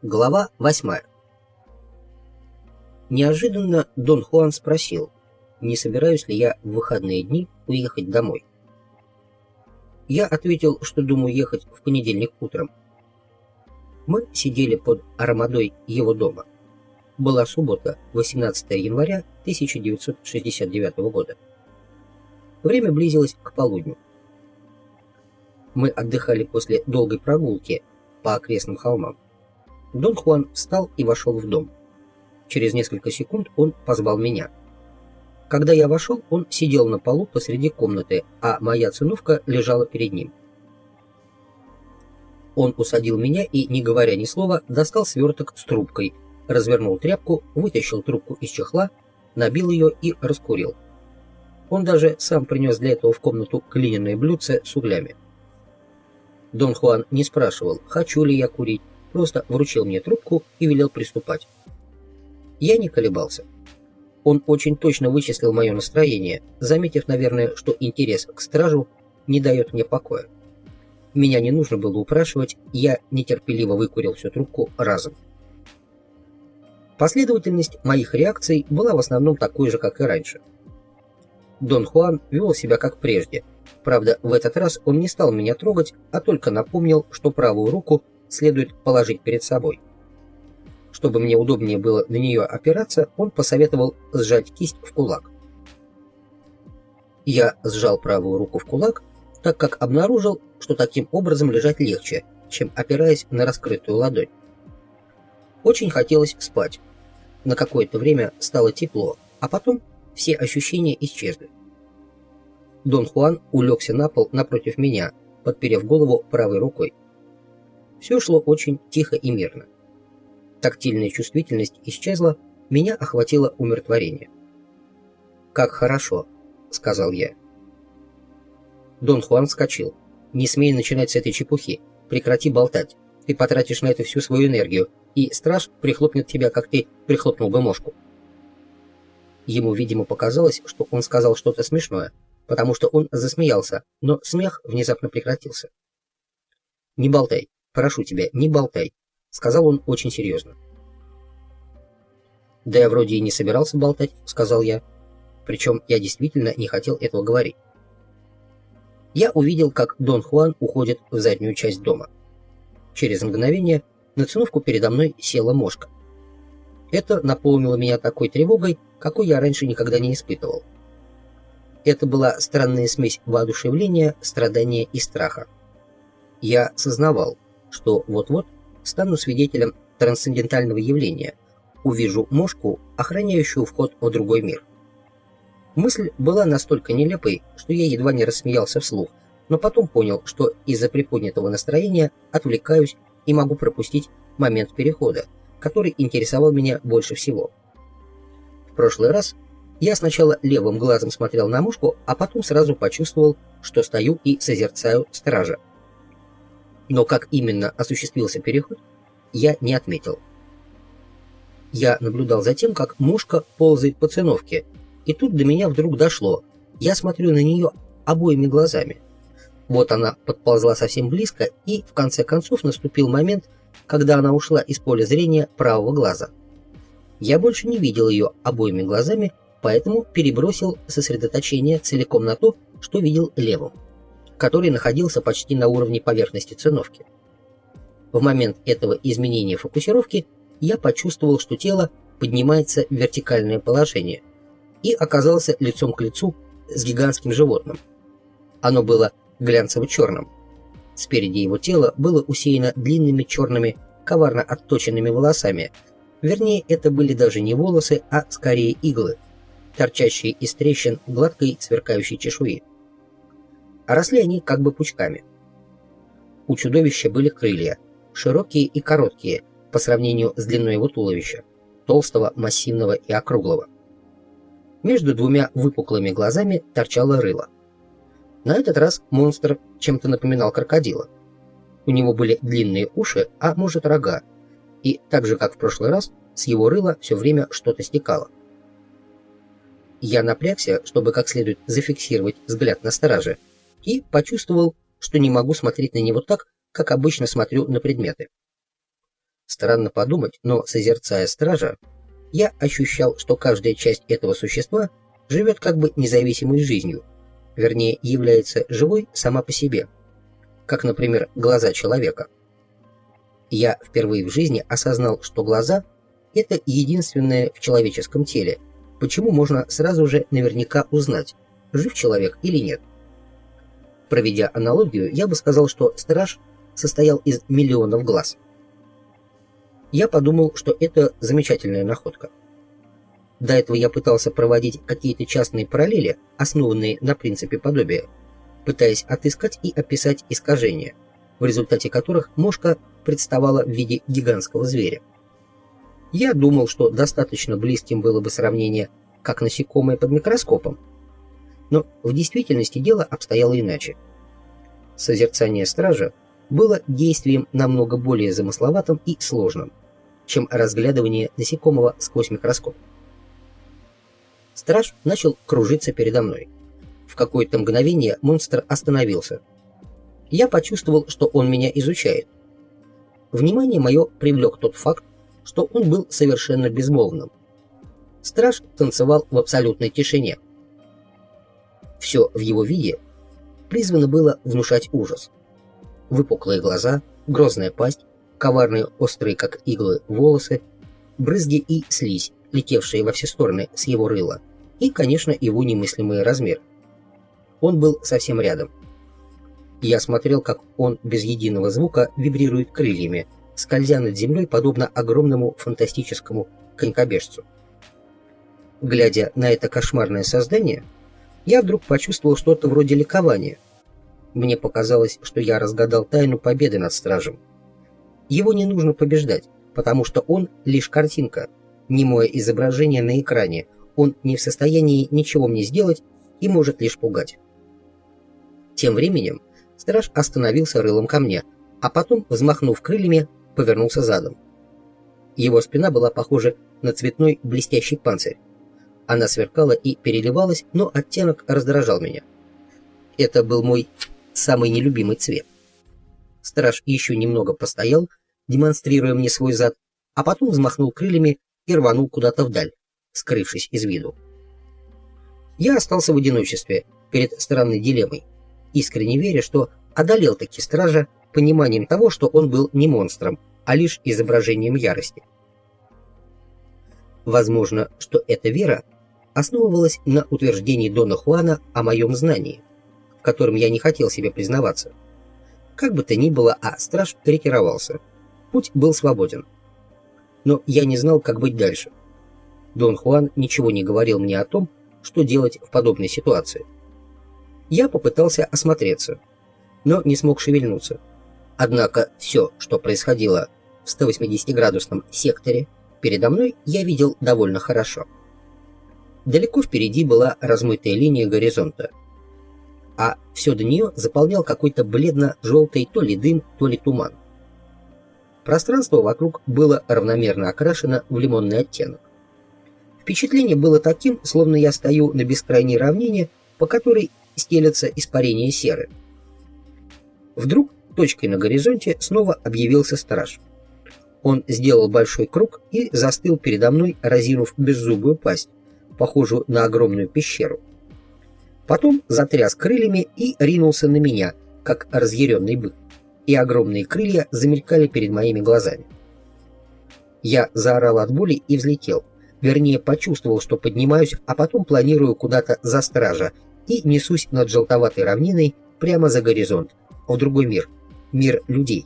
Глава 8. Неожиданно Дон Хуан спросил, не собираюсь ли я в выходные дни уехать домой. Я ответил, что думаю ехать в понедельник утром. Мы сидели под армадой его дома. Была суббота, 18 января 1969 года. Время близилось к полудню. Мы отдыхали после долгой прогулки по окрестным холмам. Дон Хуан встал и вошел в дом. Через несколько секунд он позвал меня. Когда я вошел, он сидел на полу посреди комнаты, а моя циновка лежала перед ним. Он усадил меня и, не говоря ни слова, достал сверток с трубкой, развернул тряпку, вытащил трубку из чехла, набил ее и раскурил. Он даже сам принес для этого в комнату глиняное блюдце с углями. Дон Хуан не спрашивал, хочу ли я курить, просто вручил мне трубку и велел приступать. Я не колебался. Он очень точно вычислил мое настроение, заметив, наверное, что интерес к стражу не дает мне покоя. Меня не нужно было упрашивать, я нетерпеливо выкурил всю трубку разом. Последовательность моих реакций была в основном такой же, как и раньше. Дон Хуан вел себя как прежде. Правда, в этот раз он не стал меня трогать, а только напомнил, что правую руку следует положить перед собой. Чтобы мне удобнее было на нее опираться, он посоветовал сжать кисть в кулак. Я сжал правую руку в кулак, так как обнаружил, что таким образом лежать легче, чем опираясь на раскрытую ладонь. Очень хотелось спать. На какое-то время стало тепло, а потом все ощущения исчезли. Дон Хуан улегся на пол напротив меня, подперев голову правой рукой. Все шло очень тихо и мирно. Тактильная чувствительность исчезла, меня охватило умиротворение. «Как хорошо», — сказал я. Дон Хуан вскочил. «Не смей начинать с этой чепухи. Прекрати болтать. Ты потратишь на это всю свою энергию, и страж прихлопнет тебя, как ты прихлопнул бы мошку». Ему, видимо, показалось, что он сказал что-то смешное, потому что он засмеялся, но смех внезапно прекратился. «Не болтай. Прошу тебя, не болтай», — сказал он очень серьезно. «Да я вроде и не собирался болтать», — сказал я. Причем я действительно не хотел этого говорить. Я увидел, как Дон Хуан уходит в заднюю часть дома. Через мгновение на циновку передо мной села мошка. Это наполнило меня такой тревогой, какой я раньше никогда не испытывал. Это была странная смесь воодушевления, страдания и страха. Я сознавал, что вот-вот стану свидетелем трансцендентального явления, увижу мошку, охраняющую вход в другой мир. Мысль была настолько нелепой, что я едва не рассмеялся вслух, но потом понял, что из-за приподнятого настроения отвлекаюсь и могу пропустить момент перехода, который интересовал меня больше всего. В прошлый раз я сначала левым глазом смотрел на мушку, а потом сразу почувствовал, что стою и созерцаю стража. Но как именно осуществился переход, я не отметил. Я наблюдал за тем, как мушка ползает по циновке, и тут до меня вдруг дошло. Я смотрю на нее обоими глазами. Вот она подползла совсем близко, и в конце концов наступил момент, когда она ушла из поля зрения правого глаза. Я больше не видел ее обоими глазами, поэтому перебросил сосредоточение целиком на то, что видел левым, который находился почти на уровне поверхности циновки. В момент этого изменения фокусировки я почувствовал, что тело поднимается в вертикальное положение и оказался лицом к лицу с гигантским животным. Оно было глянцево-черным. Спереди его тела было усеяно длинными черными, коварно отточенными волосами. Вернее, это были даже не волосы, а скорее иглы, торчащие из трещин гладкой сверкающей чешуи. А росли они как бы пучками. У чудовища были крылья, широкие и короткие по сравнению с длиной его туловища, толстого, массивного и округлого. Между двумя выпуклыми глазами торчало рыло. На этот раз монстр чем-то напоминал крокодила. У него были длинные уши, а может рога, и так же, как в прошлый раз, с его рыла все время что-то стекало. Я напрягся, чтобы как следует зафиксировать взгляд на страже, и почувствовал, что не могу смотреть на него так, как обычно смотрю на предметы. Странно подумать, но, созерцая стража, я ощущал, что каждая часть этого существа живет как бы независимой жизнью, вернее, является живой сама по себе, как, например, глаза человека. Я впервые в жизни осознал, что глаза – это единственное в человеческом теле, почему можно сразу же наверняка узнать, жив человек или нет. Проведя аналогию, я бы сказал, что страж состоял из миллионов глаз. Я подумал, что это замечательная находка. До этого я пытался проводить какие-то частные параллели, основанные на принципе подобия, пытаясь отыскать и описать искажения, в результате которых мошка представала в виде гигантского зверя. Я думал, что достаточно близким было бы сравнение как насекомое под микроскопом, но в действительности дело обстояло иначе. Созерцание стража было действием намного более замысловатым и сложным, чем разглядывание насекомого сквозь микроскоп. Страж начал кружиться передо мной. В какое-то мгновение монстр остановился. Я почувствовал, что он меня изучает. Внимание мое привлек тот факт, что он был совершенно безмолвным. Страж танцевал в абсолютной тишине. Все в его виде призвано было внушать ужас. Выпуклые глаза, грозная пасть, коварные острые, как иглы, волосы, брызги и слизь, летевшие во все стороны с его рыла, и, конечно, его немыслимый размер. Он был совсем рядом. Я смотрел, как он без единого звука вибрирует крыльями, скользя над землей, подобно огромному фантастическому конькобежцу. Глядя на это кошмарное создание, я вдруг почувствовал что-то вроде ликования. Мне показалось, что я разгадал тайну победы над стражем. Его не нужно побеждать, потому что он лишь картинка, немое изображение на экране. Он не в состоянии ничего мне сделать и может лишь пугать. Тем временем страж остановился рылом ко мне, а потом, взмахнув крыльями, повернулся задом. Его спина была похожа на цветной блестящий панцирь. Она сверкала и переливалась, но оттенок раздражал меня. Это был мой самый нелюбимый цвет. Страж еще немного постоял, демонстрируя мне свой зад, а потом взмахнул крыльями и рванул куда-то вдаль, скрывшись из виду. Я остался в одиночестве перед странной дилеммой, искренне веря, что одолел таки стража пониманием того, что он был не монстром, а лишь изображением ярости. Возможно, что эта вера основывалась на утверждении Дона Хуана о моем знании, в котором я не хотел себе признаваться. Как бы то ни было, а страж ретировался. Путь был свободен. Но я не знал, как быть дальше. Дон Хуан ничего не говорил мне о том, что делать в подобной ситуации. Я попытался осмотреться, но не смог шевельнуться. Однако все, что происходило в 180-градусном секторе, передо мной я видел довольно хорошо. Далеко впереди была размытая линия горизонта, а все до нее заполнял какой-то бледно-желтый то ли дым, то ли туман. Пространство вокруг было равномерно окрашено в лимонный оттенок. Впечатление было таким, словно я стою на бескрайней равнине, по которой стелятся испарения серы. Вдруг точкой на горизонте снова объявился страж. Он сделал большой круг и застыл передо мной, разинув беззубую пасть, похожую на огромную пещеру. Потом затряс крыльями и ринулся на меня, как разъяренный бык, и огромные крылья замелькали перед моими глазами. Я заорал от боли и взлетел, вернее, почувствовал, что поднимаюсь, а потом планирую куда-то за стража и несусь над желтоватой равниной прямо за горизонт, в другой мир, мир людей.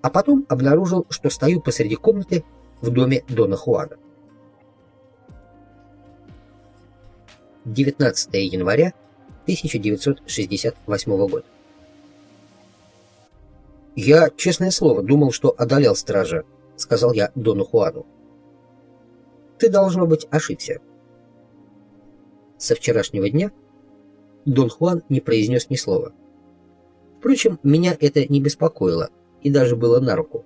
А потом обнаружил, что стою посреди комнаты в доме Дона Хуана. 19 января 1968 года. «Я, честное слово, думал, что одолел стража», — сказал я Дону Хуану. «Ты, должно быть, ошибся». Со вчерашнего дня Дон Хуан не произнес ни слова. Впрочем, меня это не беспокоило и даже было на руку.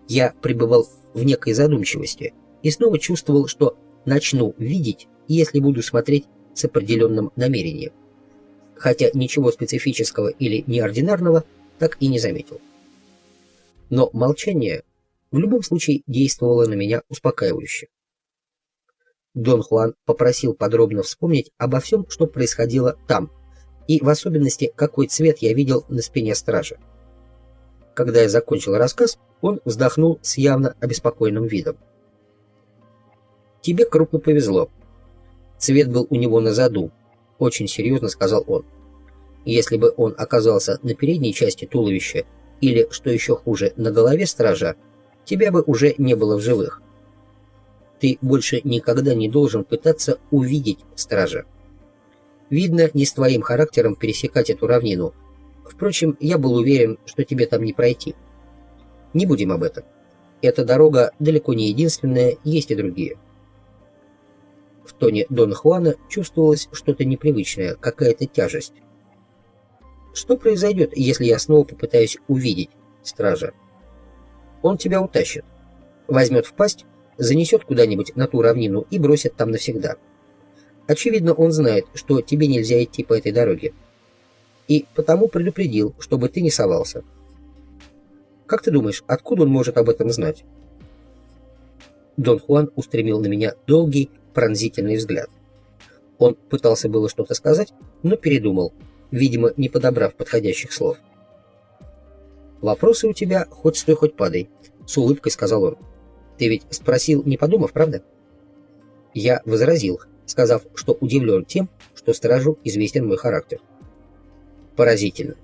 Я пребывал в некой задумчивости и снова чувствовал, что начну видеть, если буду смотреть с определенным намерением, хотя ничего специфического или неординарного так и не заметил. Но молчание в любом случае действовало на меня успокаивающе. Дон Хуан попросил подробно вспомнить обо всем, что происходило там, и в особенности, какой цвет я видел на спине стража. Когда я закончил рассказ, он вздохнул с явно обеспокоенным видом. «Тебе крупно повезло. Цвет был у него на заду», — очень серьезно сказал он. «Если бы он оказался на передней части туловища или, что еще хуже, на голове стража, тебя бы уже не было в живых. Ты больше никогда не должен пытаться увидеть стража. Видно, не с твоим характером пересекать эту равнину. Впрочем, я был уверен, что тебе там не пройти. Не будем об этом. Эта дорога далеко не единственная, есть и другие». В тоне Дона Хуана чувствовалось что-то непривычное, какая-то тяжесть. «Что произойдет, если я снова попытаюсь увидеть стража? Он тебя утащит, возьмет в пасть, занесет куда-нибудь на ту равнину и бросит там навсегда. Очевидно, он знает, что тебе нельзя идти по этой дороге. И потому предупредил, чтобы ты не совался. Как ты думаешь, откуда он может об этом знать?» Дон Хуан устремил на меня долгий, пронзительный взгляд. Он пытался было что-то сказать, но передумал, видимо, не подобрав подходящих слов. «Вопросы у тебя хоть стой, хоть падай», — с улыбкой сказал он. «Ты ведь спросил, не подумав, правда?» Я возразил, сказав, что удивлен тем, что стражу известен мой характер. «Поразительно.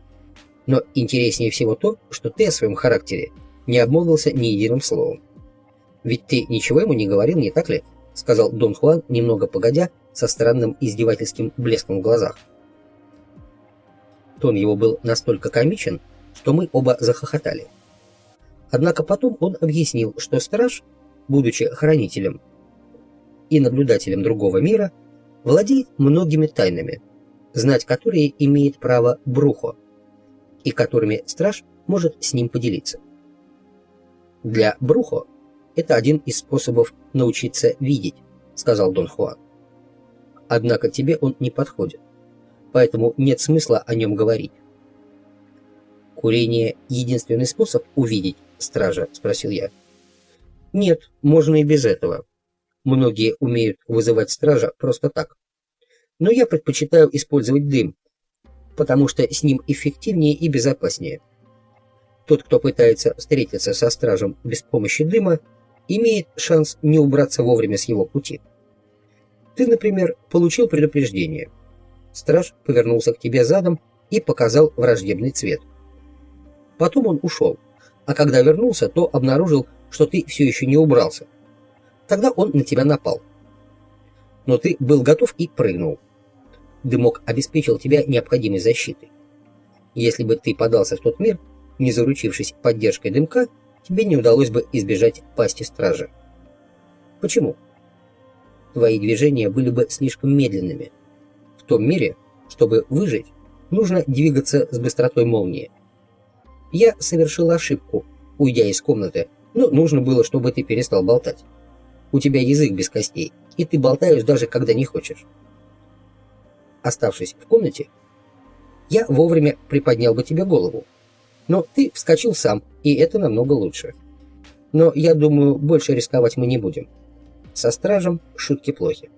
Но интереснее всего то, что ты о своем характере не обмолвился ни единым словом. Ведь ты ничего ему не говорил, не так ли?» — сказал Дон Хуан, немного погодя, со странным издевательским блеском в глазах. Тон его был настолько комичен, что мы оба захохотали. Однако потом он объяснил, что страж, будучи хранителем и наблюдателем другого мира, владеет многими тайнами, знать которые имеет право Брухо, и которыми страж может с ним поделиться. Для Брухо это один из способов научиться видеть, сказал Дон Хуан. Однако тебе он не подходит, поэтому нет смысла о нем говорить. «Курение — единственный способ увидеть стража?» — спросил я. «Нет, можно и без этого. Многие умеют вызывать стража просто так. Но я предпочитаю использовать дым, потому что с ним эффективнее и безопаснее. Тот, кто пытается встретиться со стражем без помощи дыма, имеет шанс не убраться вовремя с его пути. Ты, например, получил предупреждение. Страж повернулся к тебе задом и показал враждебный цвет. Потом он ушел, а когда вернулся, то обнаружил, что ты все еще не убрался. Тогда он на тебя напал. Но ты был готов и прыгнул. Дымок обеспечил тебя необходимой защитой. Если бы ты подался в тот мир, не заручившись поддержкой дымка, тебе не удалось бы избежать пасти стража. Почему? Твои движения были бы слишком медленными. В том мире, чтобы выжить, нужно двигаться с быстротой молнии. Я совершил ошибку, уйдя из комнаты, но нужно было, чтобы ты перестал болтать. У тебя язык без костей, и ты болтаешь даже когда не хочешь. Оставшись в комнате, я вовремя приподнял бы тебе голову. Но ты вскочил сам, и это намного лучше. Но я думаю, больше рисковать мы не будем. Со стражем шутки плохи.